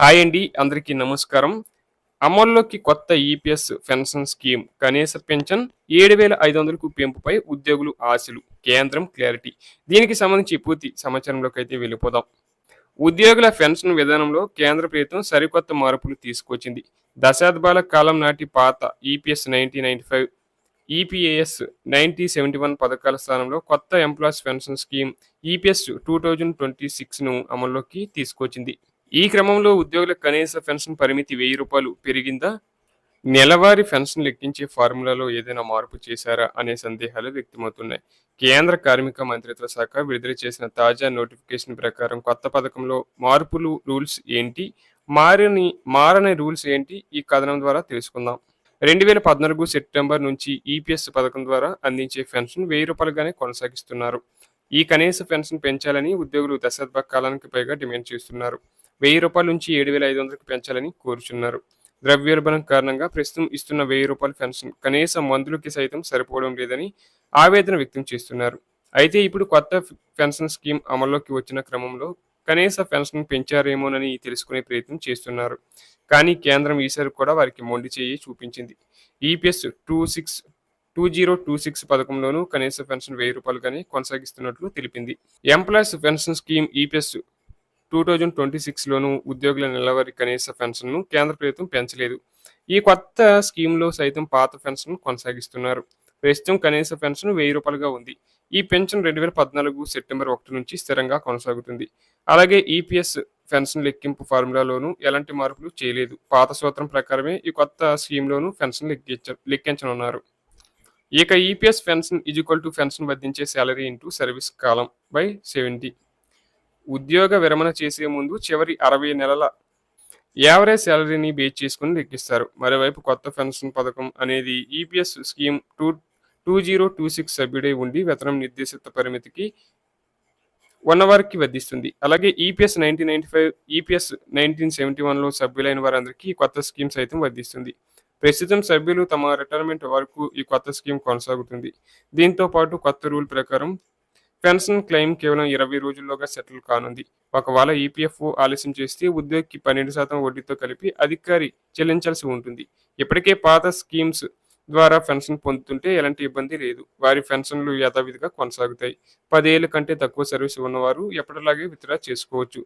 Hi అండి. అందరికీ నమస్కారం. అమల్లోకి కొత్త ఈపీఎస్ పెన్షన్ స్కీమ్ కనీస పింఛన్ 7,500కు పెంపుపై ఉద్యోగులు ఆశలు. కేంద్రం క్లారిటీ. దీనికి సంబంధించి పూర్తి సమాచారంలోకైతే వెళ్ళిపోదాం. ఉద్యోగుల పెన్షన్ విధానంలో కేంద్ర ప్రభుత్వం సరికొత్త మార్పులు తీసుకొచ్చింది. దశాబ్దాల కాలం నాటి పాత ఈపీఎస్ 1995, ఈపీఏఎస్ 1971 పథకాల స్థానంలో కొత్త ఎంప్లాయీస్ పెన్షన్ స్కీమ్ ఈపీఎస్ 2026ను అమల్లోకి తీసుకొచ్చింది. ఈ క్రమంలో ఉద్యోగుల కనీస పెన్షన్ పరిమితి రూ. 1000 పెరిగిందా? నెలవారీ పెన్షన్ లెక్కించే ఫార్ములాలో ఏదైనా మార్పు చేశారా అనే సందేహాలు వ్యక్తమవుతున్నాయి. కేంద్ర కార్మిక మంత్రిత్వ శాఖ విడుదల చేసిన తాజా నోటిఫికేషన్ ప్రకారం కొత్త పథకంలో మార్పులు రూల్స్ ఏంటి? మారని మారని రూల్స్ ఏంటి? ఈ కథనం ద్వారా తెలుసుకుందాం. 2014 సెప్టెంబర్ నుంచి ఈపీఎస్ పథకం ద్వారా అందించే పెన్షన్ రూ. 1000గానే కొనసాగిస్తున్నారు. ఈ కనీస పెన్షన్ పెంచాలని ఉద్యోగులు దశాబ్ద కాలానికి పైగా డిమాండ్ చేస్తున్నారు. రూ. 1000 నుంచి 7,500కు పెంచాలని కోరుచున్నారు. ద్రవ్యోల్బణం కారణంగా ప్రస్తుతం ఇస్తున్న రూ. 1000 పెన్షన్ కనీస మందులకి సైతం సరిపోవడం లేదని ఆవేదన వ్యక్తం చేస్తున్నారు. అయితే ఇప్పుడు కొత్త పెన్షన్ స్కీమ్ అమల్లోకి వచ్చిన క్రమంలో కనీస పెన్షన్ పెంచారేమోనని తెలుసుకునే ప్రయత్నం చేస్తున్నారు. కానీ కేంద్రం ఈసారి కూడా వారికి మొండి చేయి చూపించింది. ఈపీఎస్ 2026 పథకంలోనూ కనీస పెన్షన్ రూ. 1000గానే కొనసాగిస్తున్నట్లు తెలిపింది. ఎంప్లాయీస్ పెన్షన్ స్కీమ్ ఈపీఎస్ 2026లోనూ ఉద్యోగుల నెలవారీ కనీస పెన్షన్ను కేంద్ర ప్రభుత్వం పెంచలేదు. ఈ కొత్త స్కీమ్లో సైతం పాత పెన్షన్ కొనసాగిస్తున్నారు. ప్రస్తుతం కనీస పెన్షన్ రూ. 1000గా ఉంది. ఈ పెన్షన్ 2014 సెప్టెంబర్ 1 నుంచి స్థిరంగా కొనసాగుతుంది. అలాగే ఈపీఎస్ పెన్షన్ లెక్కింపు ఫార్ములాలోనూ ఎలాంటి మార్పులు చేయలేదు. పాత సూత్రం ప్రకారమే ఈ కొత్త స్కీమ్లోనూ పెన్షన్ లెక్కించనున్నారు. ఇక ఈపీఎస్ పెన్షన్ పెన్షన్ వర్తించే salary into service column by 70. ఉద్యోగ విరమణ చేసే ముందు చివరి 60 నెలల యావరేజ్ శాలరీని బేస్ చేసుకుని లెక్కిస్తారు. మరోవైపు కొత్త పెన్షన్ పథకం అనేది ఈపీఎస్ స్కీమ్ 2026 సభ్యుడై ఉండి వేతనం నిర్దేశిత పరిమితికి ఉన్నవారికి వర్తిస్తుంది. అలాగే ఈపీఎస్ 1995, ఈపీఎస్ 1971లో సభ్యులైన వారందరికీ ఈ కొత్త స్కీమ్ సైతం వర్తిస్తుంది. ప్రస్తుతం సభ్యులు తమ రిటైర్మెంట్ వరకు ఈ కొత్త స్కీమ్ కొనసాగుతుంది. దీంతో పాటు కొత్త రూల్ ప్రకారం పెన్షన్ క్లెయిమ్ కేవలం 20 రోజుల్లోగా సెటిల్ కానుంది. ఒకవేళ ఈపీఎఫ్ఓ ఆలస్యం చేస్తే ఉద్యోగికి 12% వడ్డీతో కలిపి అధికారి చెల్లించాల్సి ఉంటుంది. ఇప్పటికే పాత స్కీమ్స్ ద్వారా పెన్షన్ పొందుతుంటే ఎలాంటి ఇబ్బంది లేదు. వారి పెన్షన్లు యథావిధిగా కొనసాగుతాయి. 10 ఏళ్ల కంటే తక్కువ సర్వీస్ ఉన్నవారు ఎప్పటిలాగే విత్డ్రా చేసుకోవచ్చు.